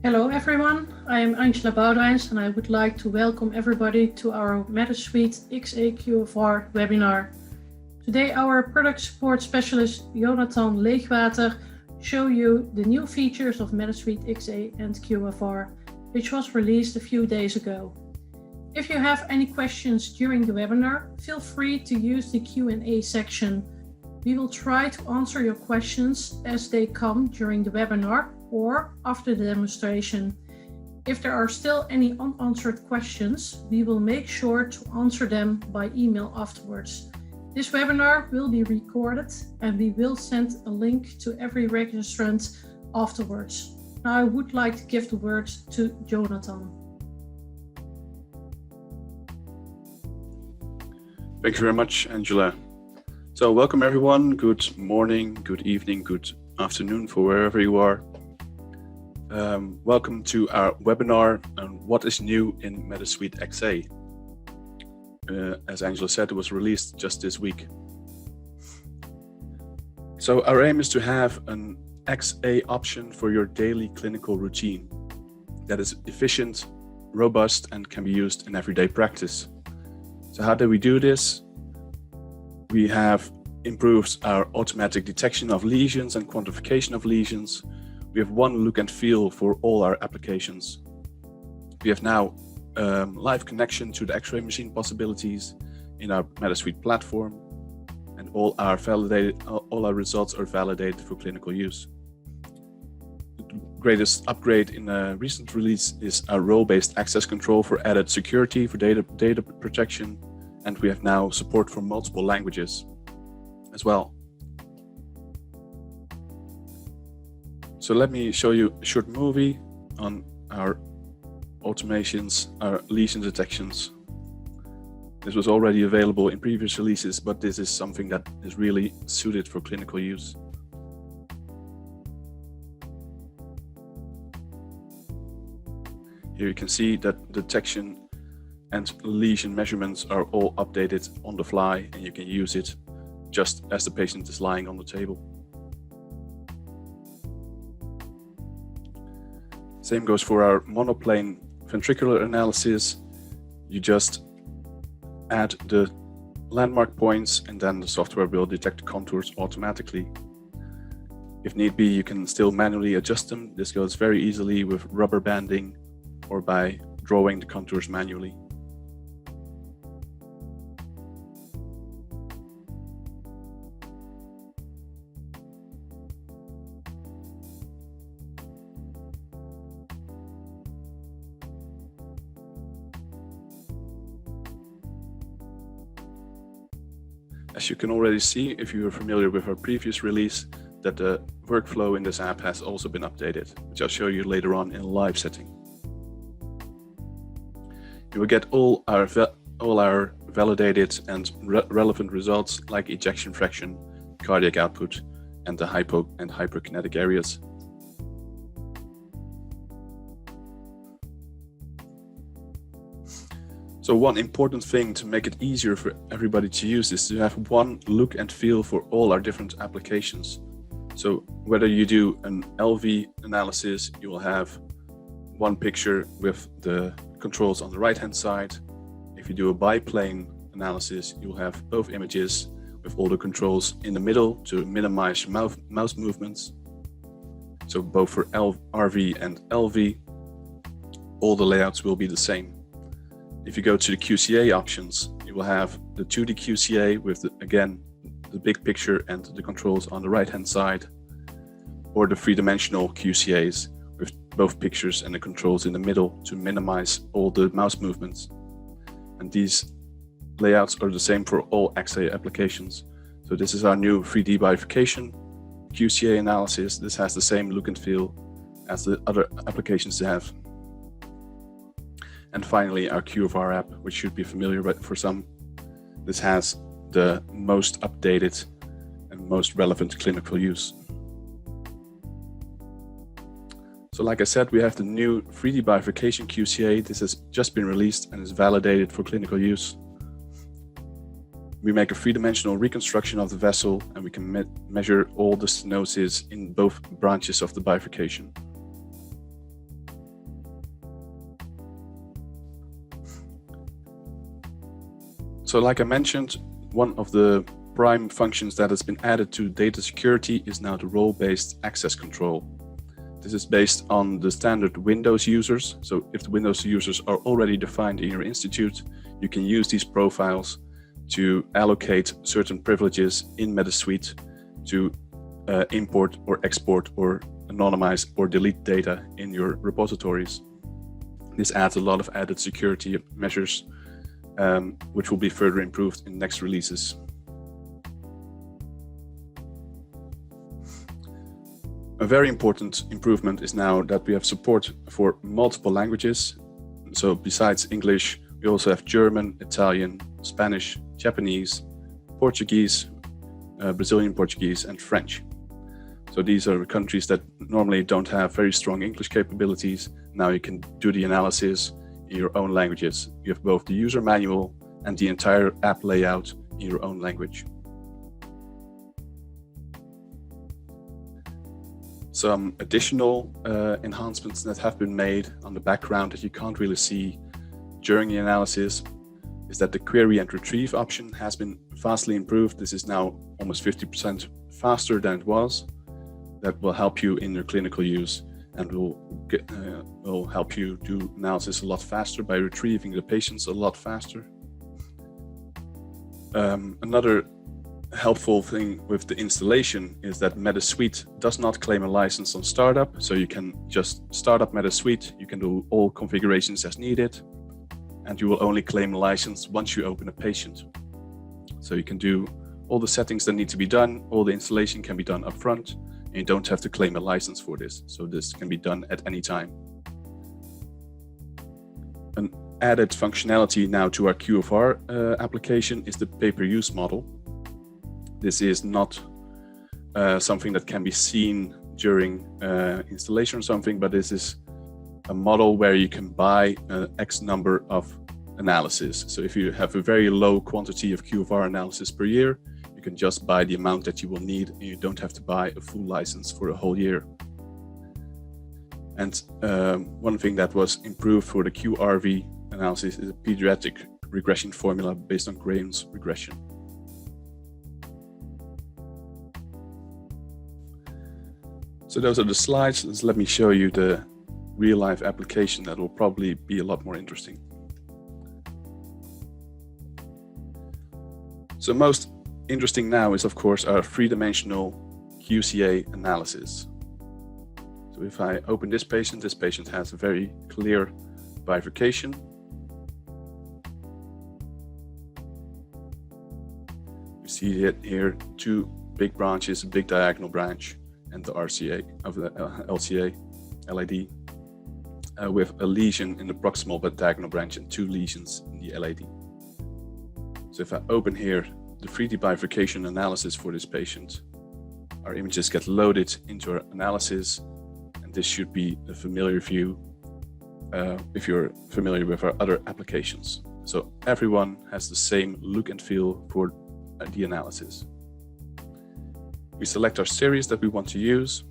Hello everyone, I am Angela Boudwijns and I would like to welcome everybody to our Medis Suite XA QFR webinar. Today our product support specialist Jonathan Leegwater show you the new features of Medis Suite XA and QFR, which was released a few days ago. If you have any questions during the webinar, feel free to use the Q&A section. We will try to answer your questions as they come during the webinar or after the demonstration. If there are still any unanswered questions, we will make sure to answer them by email afterwards. This webinar will be recorded and we will send a link to every registrant afterwards. Now I would like to give the word to Jonathan. Thank you very much, Angela. So welcome everyone. Good morning, good evening, good afternoon for wherever you are. Welcome to our webinar on what is new in Medis Suite XA. As Angela said, it was released just this week. So our aim is to have an XA option for your daily clinical routine that is efficient, robust, and can be used in everyday practice. So how do we do this? We have improved our automatic detection of lesions and quantification of lesions. We have one look and feel for all our applications. We have now live connection to the X-ray machine possibilities in our Medis Suite platform, and all our results are validated for clinical use. The greatest upgrade in a recent release is our role-based access control for added security for data protection, and we have now support for multiple languages as well. So let me show you a short movie on our automations, our lesion detections. This was already available in previous releases, but this is something that is really suited for clinical use. Here you can see that detection and lesion measurements are all updated on the fly, and you can use it just as the patient is lying on the table. Same goes for our Monoplane ventricular analysis. You just add the landmark points and then the software will detect the contours automatically. If need be, you can still manually adjust them. This goes very easily with rubber banding or by drawing the contours manually. As you can already see, if you are familiar with our previous release, that the workflow in this app has also been updated, which I'll show you later on in a live setting. You will get all our validated and relevant results like ejection fraction, cardiac output, and the hypo and hyperkinetic areas. So one important thing to make it easier for everybody to use is to have one look and feel for all our different applications. So whether you do an LV analysis, you will have one picture with the controls on the right-hand side. If you do a biplane analysis, you'll have both images with all the controls in the middle to minimize mouse movements. So both for RV and LV, all the layouts will be the same. If you go to the QCA options, you will have the 2D QCA with, again, the big picture and the controls on the right-hand side, or the three-dimensional QCAs with both pictures and the controls in the middle to minimize all the mouse movements. And these layouts are the same for all XA applications. So this is our new 3D bifurcation QCA analysis. This has the same look and feel as the other applications they have. And finally, our QFR app, which should be familiar but for some. This has the most updated and most relevant clinical use. So like I said, we have the new 3D bifurcation QCA. This has just been released and is validated for clinical use. We make a three-dimensional reconstruction of the vessel, and we can measure all the stenosis in both branches of the bifurcation. So like I mentioned, one of the prime functions that has been added to data security is now the role-based access control. This is based on the standard Windows users. So if the Windows users are already defined in your institute, you can use these profiles to allocate certain privileges in Medis Suite to import or export or anonymize or delete data in your repositories. This adds a lot of added security measures, which will be further improved in next releases. A very important improvement is now that we have support for multiple languages. So besides English, we also have German, Italian, Spanish, Japanese, Portuguese, Brazilian Portuguese, and French. So these are countries that normally don't have very strong English capabilities. Now you can do the analysis in your own languages. You have both the user manual and the entire app layout in your own language. Some additional enhancements that have been made on the background that you can't really see during the analysis is that the query and retrieve option has been vastly improved. This is now almost 50% faster than it was. That will help you in your clinical use and will help you do analysis a lot faster by retrieving the patients a lot faster. Another helpful thing with the installation is that Medis Suite does not claim a license on startup, so you can just start up Medis Suite, you can do all configurations as needed, and you will only claim a license once you open a patient. So you can do all the settings that need to be done, all the installation can be done up front, and you don't have to claim a license for this, so this can be done at any time. An added functionality now to our QFR application is the pay-per-use model. This is not something that can be seen during installation or something, but this is a model where you can buy X number of analysis. So if you have a very low quantity of QFR analysis per year, you can just buy the amount that you will need, and you don't have to buy a full license for a whole year. And one thing that was improved for the QRV analysis is a pediatric regression formula based on Graham's regression. So those are the slides. Let me show you the real-life application that will probably be a lot more interesting. So most interesting now is, of course, our three-dimensional QCA analysis. So if I open this patient has a very clear bifurcation. You see it here, two big branches, a big diagonal branch, and the RCA of the LCA, LAD, with a lesion in the proximal but diagonal branch and two lesions in the LAD. So if I open here the 3D bifurcation analysis for this patient, our images get loaded into our analysis, and this should be a familiar view if you're familiar with our other applications. So everyone has the same look and feel for the analysis. We select our series that we want to use,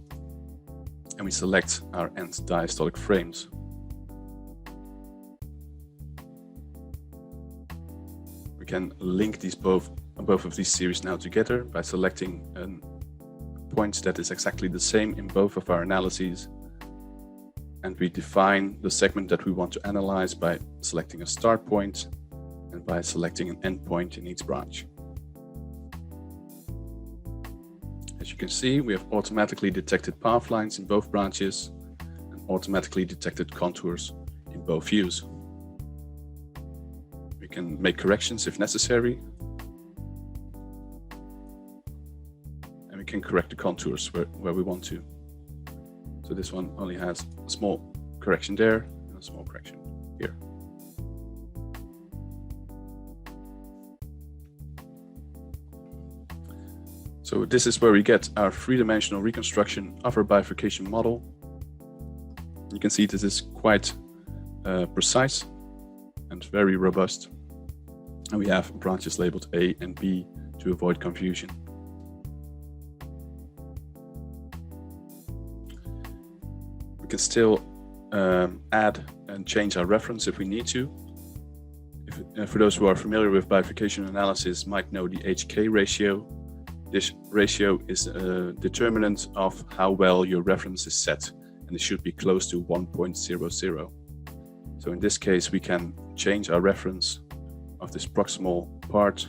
and we select our end diastolic frames. We can link these both of these series now together by selecting a point that is exactly the same in both of our analyses. And we define the segment that we want to analyze by selecting a start point and by selecting an end point in each branch. As you can see, we have automatically detected path lines in both branches and automatically detected contours in both views. We can make corrections if necessary, and we can correct the contours where we want to. So this one only has a small correction there and a small correction here. So this is where we get our three-dimensional reconstruction of our bifurcation model. You can see this is quite precise and very robust. And we have branches labeled A and B to avoid confusion. We can still add and change our reference if we need to. If For those who are familiar with bifurcation analysis might know the HK ratio. This ratio is a determinant of how well your reference is set, and it should be close to 1.00. So in this case, we can change our reference of this proximal part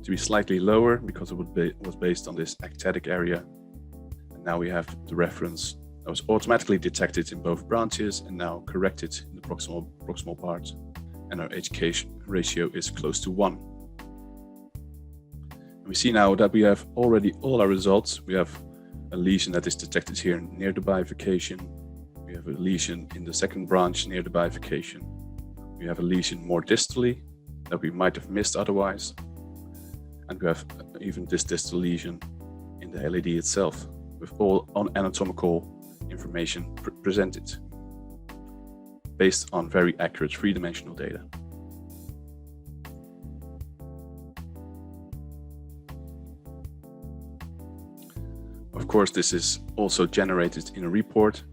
to be slightly lower because it was based on this actatic area. And now we have the reference that was automatically detected in both branches and now corrected in the proximal part. And our HK ratio is close to 1. And we see now that we have already all our results. We have a lesion that is detected here near the bifurcation. We have a lesion in the second branch near the bifurcation. We have a lesion more distally that we might have missed otherwise. And we have even this distal lesion in the LED itself with all anatomical information presented based on very accurate three-dimensional data. Of course, this is also generated in a report,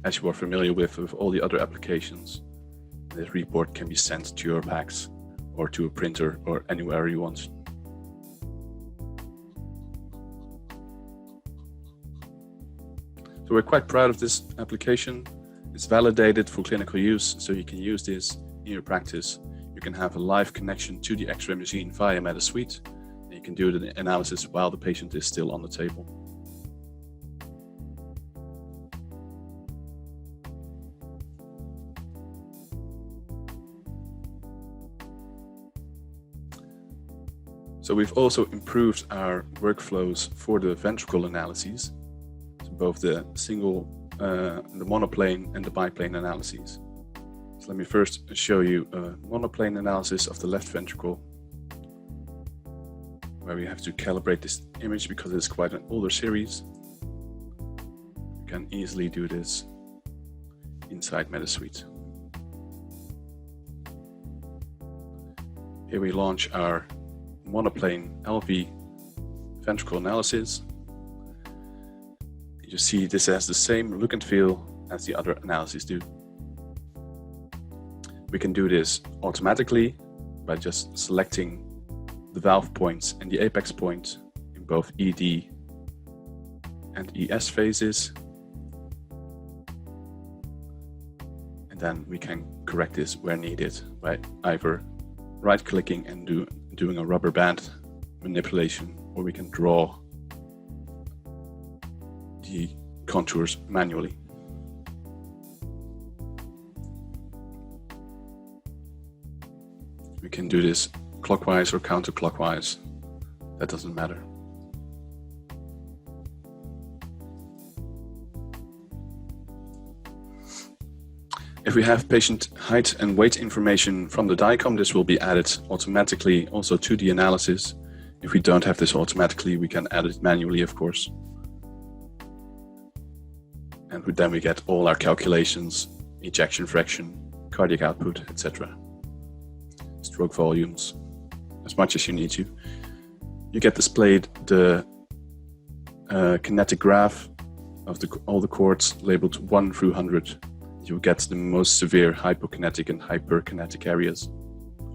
as you are familiar with all the other applications. This report can be sent to your PACS or to a printer or anywhere you want. So we're quite proud of this application. It's validated for clinical use, so you can use this in your practice. You can have a live connection to the X-ray machine via Medis Suite, and you can do the analysis while the patient is still on the table. So we've also improved our workflows for the ventricle analyses, so both the the monoplane and the biplane analyses. So let me first show you a monoplane analysis of the left ventricle, where we have to calibrate this image because it's quite an older series. You can easily do this inside Medis Suite. Here we launch our monoplane LV ventricle analysis. You see this has the same look and feel as the other analyses do. We can do this automatically by just selecting the valve points and the apex point in both ED and ES phases. And then we can correct this where needed by either right-clicking and doing a rubber band manipulation, or we can draw the contours manually. We can do this clockwise or counterclockwise, that doesn't matter. If we have patient height and weight information from the DICOM, this will be added automatically also to the analysis. If we don't have this automatically, we can add it manually, of course. And then we get all our calculations, ejection fraction, cardiac output, etc. Stroke volumes, as much as you need to. You get displayed the kinetic graph of all the chords labeled 1 through 100. You get the most severe hypokinetic and hyperkinetic areas,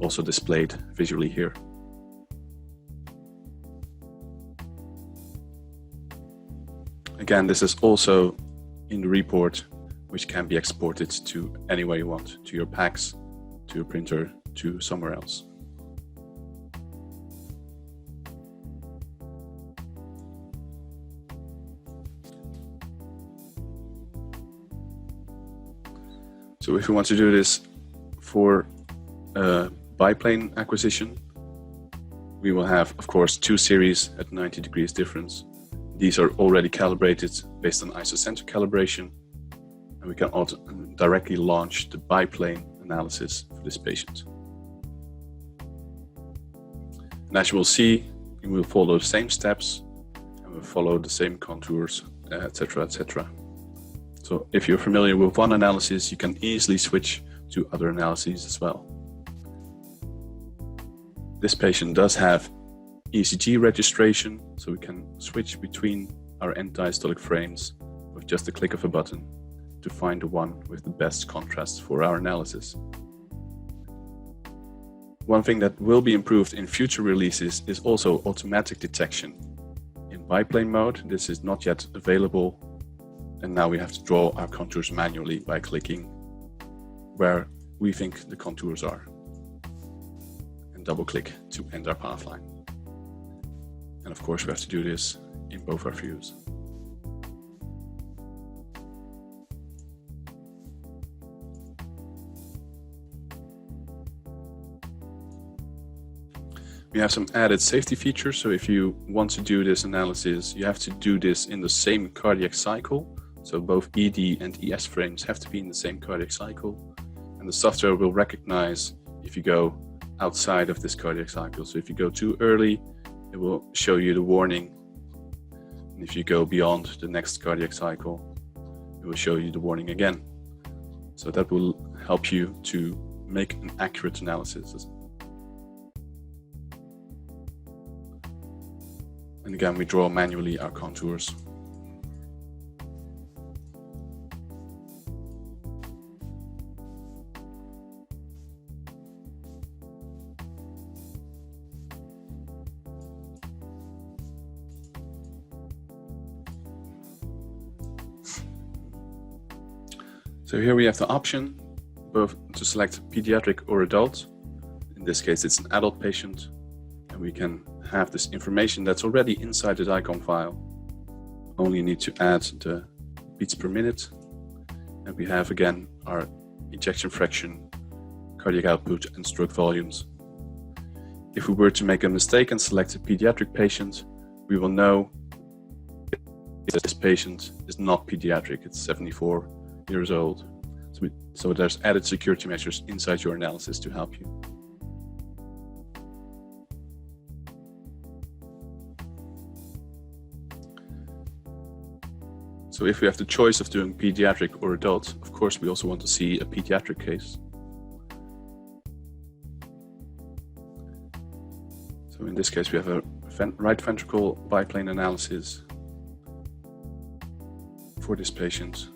also displayed visually here. Again, this is also in the report, which can be exported to anywhere you want, to your PACS, to your printer, to somewhere else. So if we want to do this for a biplane acquisition, we will have, of course, 2 series at 90 degrees difference. These are already calibrated based on isocentric calibration, and we can also directly launch the biplane analysis for this patient. And as you will see, we will follow the same steps, and we'll follow the same contours, etc., etc. So if you're familiar with one analysis, you can easily switch to other analyses as well. This patient does have ECG registration, so we can switch between our end diastolic frames with just a click of a button to find the one with the best contrast for our analysis. One thing that will be improved in future releases is also automatic detection. In biplane mode, this is not yet available, and now we have to draw our contours manually by clicking where we think the contours are and double click to end our path line. And of course we have to do this in both our views. We have some added safety features, so if you want to do this analysis, you have to do this in the same cardiac cycle. So both ED and ES frames have to be in the same cardiac cycle, and the software will recognize if you go outside of this cardiac cycle. So if you go too early, it will show you the warning, and if you go beyond the next cardiac cycle, it will show you the warning again. So that will help you to make an accurate analysis. And again, we draw manually our contours. So here we have the option both to select pediatric or adult. In this case, it's an adult patient, and we can have this information that's already inside the DICOM file. Only need to add the beats per minute, and we have again our ejection fraction, cardiac output, and stroke volumes. If we were to make a mistake and select a pediatric patient, we will know that this patient is not pediatric, it's 74 years old. So there's added security measures inside your analysis to help you. So if we have the choice of doing pediatric or adult, of course we also want to see a pediatric case. So in this case we have a right ventricle biplane analysis for this patient.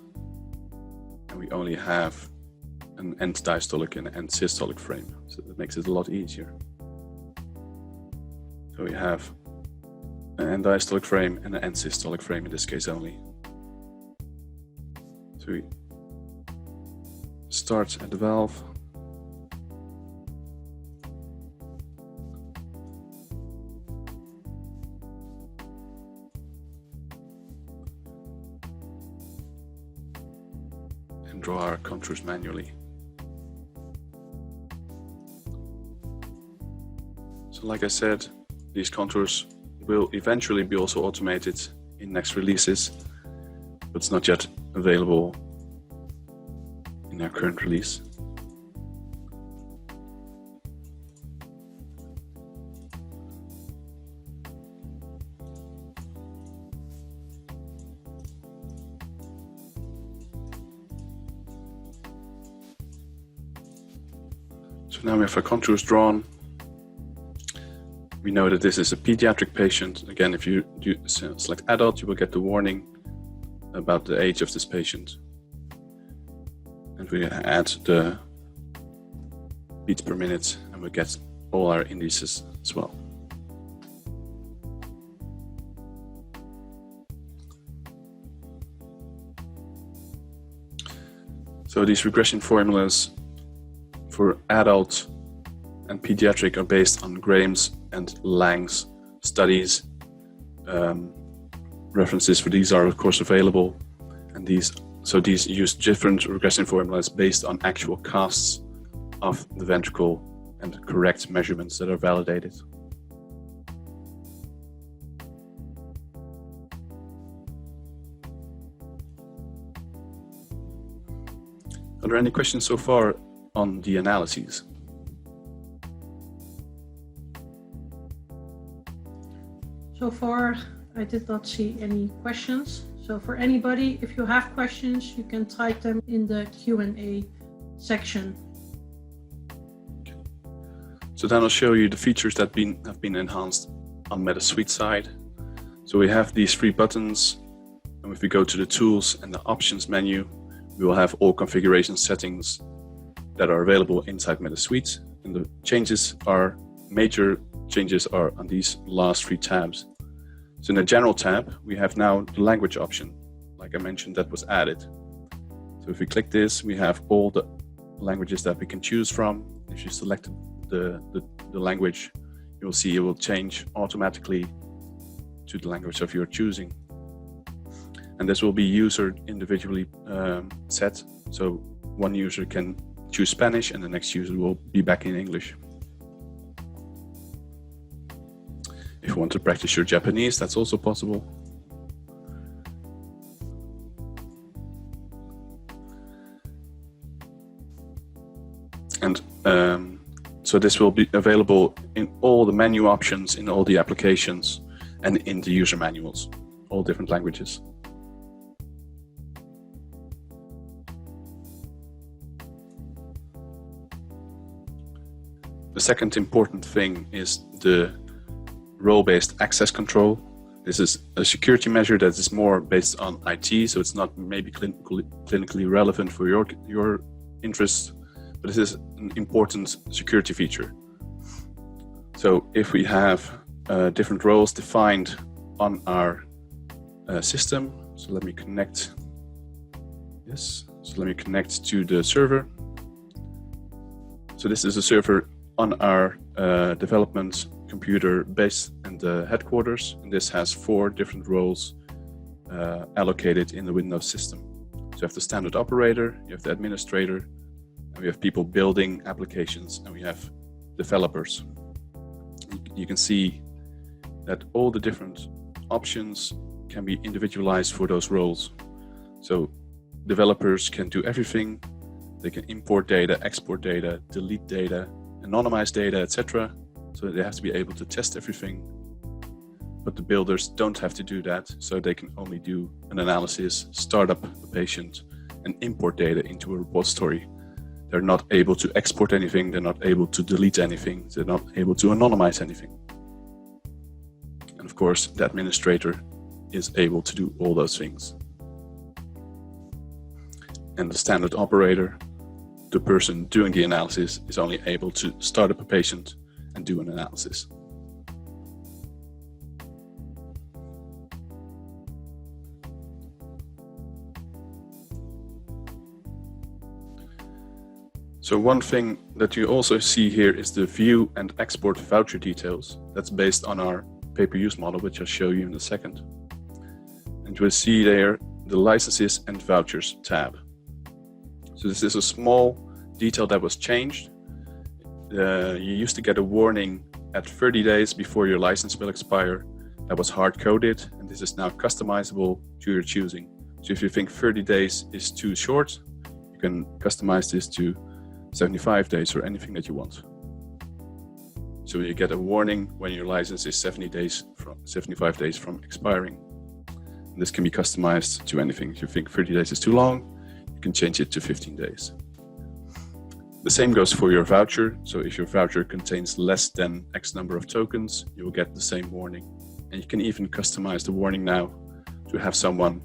And we only have an end diastolic and an end systolic frame, so that makes it a lot easier. So we have an end diastolic frame and an end systolic frame in this case only. So we start at the valve. And draw our contours manually. So like I said, these contours will eventually be also automated in next releases, but it's not yet available in our current release. So now we have our contours drawn. We know that this is a pediatric patient. Again, if you do select adult, you will get the warning about the age of this patient. And we add the beats per minute, and we get all our indices as well. So these regression formulas for adult and pediatric are based on Graham's and Lang's studies. References for these are of course available, and these use different regression formulas based on actual casts of the ventricle and correct measurements that are validated. Are there any questions so far on the analyses? So far, I did not see any questions. So for anybody, if you have questions, you can type them in the Q&A section. Okay. So then I'll show you the features that have been enhanced on Medis Suite side. So we have these three buttons, and if we go to the tools and the options menu, we will have all configuration settings that are available inside Medis Suite. And the major changes are on these last 3 tabs. So in the General tab, we have now the language option. Like I mentioned, that was added. So if we click this, we have all the languages that we can choose from. If you select the language, you'll see it will change automatically to the language of your choosing. And this will be user individually set. So one user can choose Spanish and the next user will be back in English. If you want to practice your Japanese, that's also possible. And so this will be available in all the menu options, in all the applications, and in the user manuals, all different languages. The second important thing is the role-based access control. This is a security measure that is more based on IT, so it's not maybe clinically relevant for your interests, but this is an important security feature. So if we have different roles defined on our system, so let me connect this. So let me connect to the server. So this is a server on our development computer base and the headquarters, and this has 4 different roles allocated in the Windows system. So you have the standard operator, you have the administrator, and we have people building applications, and we have developers. You can see that all the different options can be individualized for those roles. So developers can do everything. They can import data, export data, delete data, anonymize data, etc. So they have to be able to test everything. But the builders don't have to do that, so they can only do an analysis, start up a patient, and import data into a repository. They're not able to export anything, they're not able to delete anything, they're not able to anonymize anything. And of course, the administrator is able to do all those things. And the standard operator, the person doing the analysis, is only able to start up a patient and do an analysis. So one thing that you also see here is the view and export voucher details. That's based on our pay-per-use model, which I'll show you in a second. And you'll see there the licenses and vouchers tab. So this is a small detail that was changed. You used to get a warning at 30 days before your license will expire. That was hard-coded, and this is now customizable to your choosing. So if you think 30 days is too short, you can customize this to 75 days or anything that you want. So you get a warning when your license is 75 days from expiring. And this can be customized to anything. If you think 30 days is too long, you can change it to 15 days. The same goes for your voucher. So if your voucher contains less than X number of tokens, you will get the same warning. And you can even customize the warning now to have someone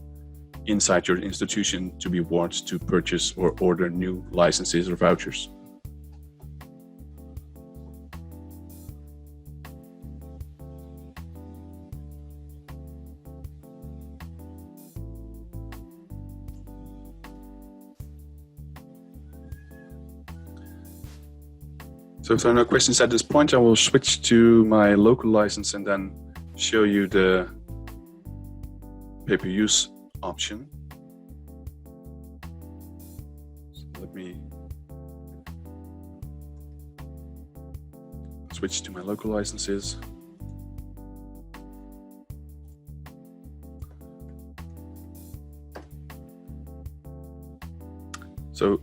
inside your institution to be warned to purchase or order new licenses or vouchers. So if there are no questions at this point, I will switch to my local license and then show you the pay-per-use option. So let me switch to my local licenses. So,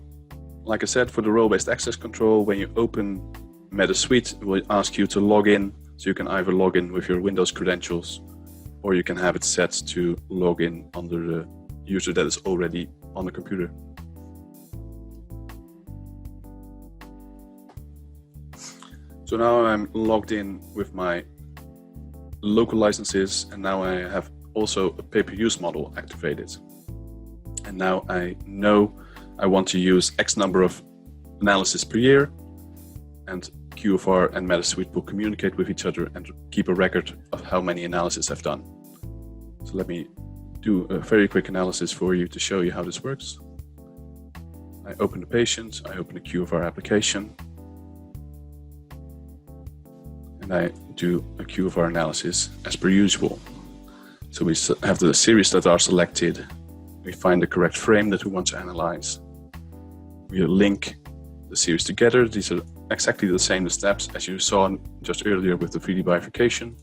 like I said, for the role-based access control, when you open Medis Suite, it will ask you to log in. So you can either log in with your Windows credentials, or you can have it set to log in under the user that is already on the computer. So now I'm logged in with my local licenses, and now I have also a pay-per-use model activated. And now I know I want to use X number of analysis per year, and QFR and Medis Suite will communicate with each other and keep a record of how many analyses I've done. So let me do a very quick analysis for you to show you how this works. I open the patient, I open the QFR application, and I do a QFR analysis as per usual. So we have the series that are selected, we find the correct frame that we want to analyze, we link the series together. These are exactly the same steps as you saw just earlier with the 3D bifurcation.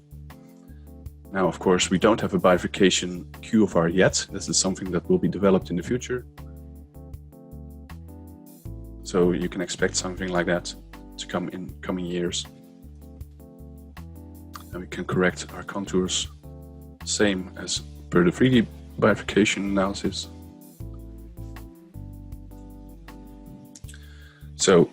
Now, of course, we don't have a bifurcation QFR yet. This is something that will be developed in the future. So you can expect something like that to come in coming years. And we can correct our contours, same as per the 3D bifurcation analysis. So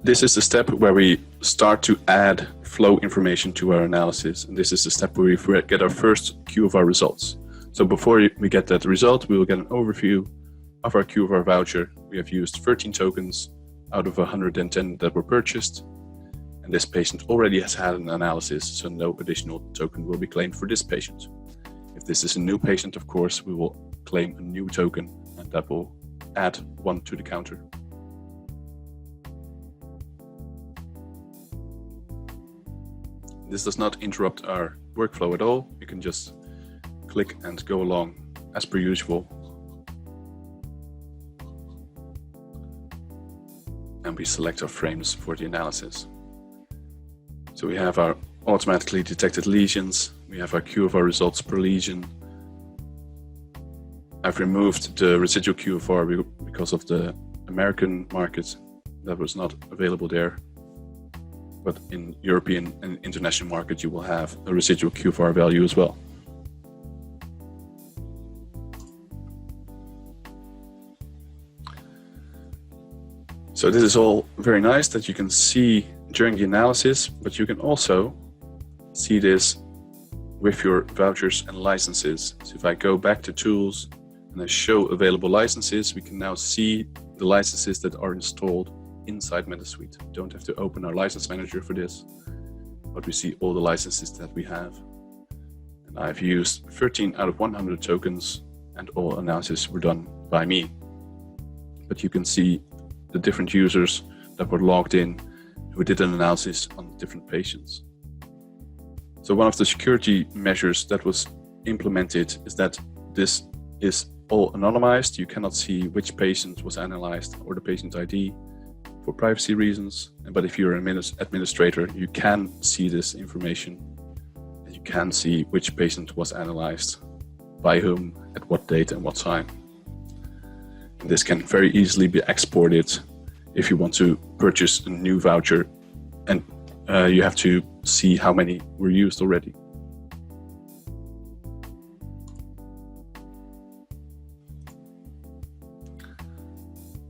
this is the step where we start to add flow information to our analysis. And this is the step where we get our first QFR results. So before we get that result, we will get an overview of our QFR voucher. We have used 13 tokens out of 110 that were purchased. And this patient already has had an analysis, so no additional token will be claimed for this patient. If this is a new patient, of course, we will claim a new token, and that will add one to the counter. This does not interrupt our workflow at all. You can just click and go along as per usual. And we select our frames for the analysis. So we have our automatically detected lesions. We have our QFR results per lesion. I've removed the residual QFR because of the American market that was not available there. But in European and international market, you will have a residual QFR value as well. So this is all very nice that you can see during the analysis, but you can also see this with your vouchers and licenses. So if I go back to tools and I show available licenses, we can now see the licenses that are installed inside Medis Suite. We don't have to open our license manager for this, but we see all the licenses that we have. And I've used 13 out of 100 tokens, and all analyses were done by me. But you can see the different users that were logged in who did an analysis on different patients. So one of the security measures that was implemented is that this is all anonymized. You cannot see which patient was analyzed or the patient ID for privacy reasons. But if you're an administrator, you can see this information and you can see which patient was analyzed, by whom, at what date and what time. And this can very easily be exported if you want to purchase a new voucher, and you have to see how many were used already.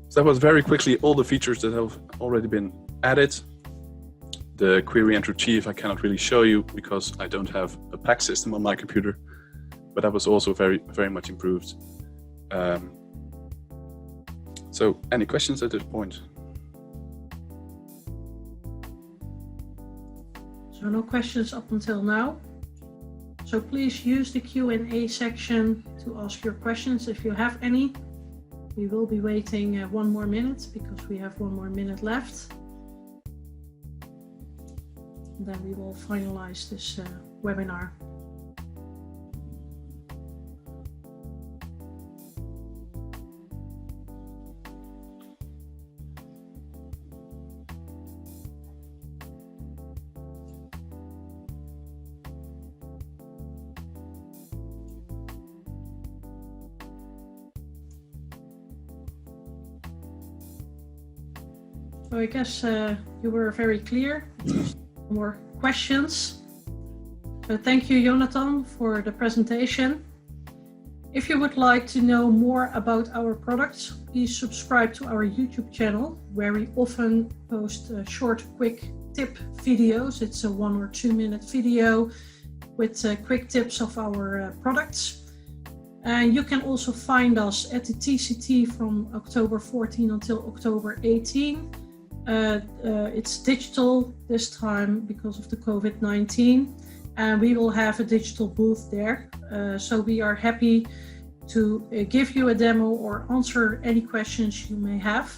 So that was very quickly all the features that have already been added. The query and retrieve I cannot really show you because I don't have a pack system on my computer, but that was also very much improved. So any questions at this point? So no questions up until now. So please use the Q&A section to ask your questions if you have any. We will be waiting 1 more minute because we have 1 more minute left. And then we will finalize this webinar. So I guess you were very clear. More questions. So thank you, Jonathan, for the presentation. If you would like to know more about our products, please subscribe to our YouTube channel, where we often post short, quick tip videos. It's a 1 or 2 minute video with quick tips of our products. And you can also find us at the TCT from October 14 until October 18. It's digital this time because of the COVID-19, and we will have a digital booth there. So we are happy to give you a demo or answer any questions you may have.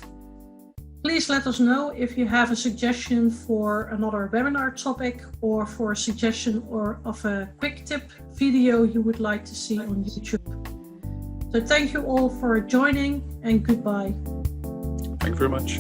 Please let us know if you have a suggestion for another webinar topic or for a suggestion of a quick tip video you would like to see on YouTube. So thank you all for joining, and goodbye. Thank you very much.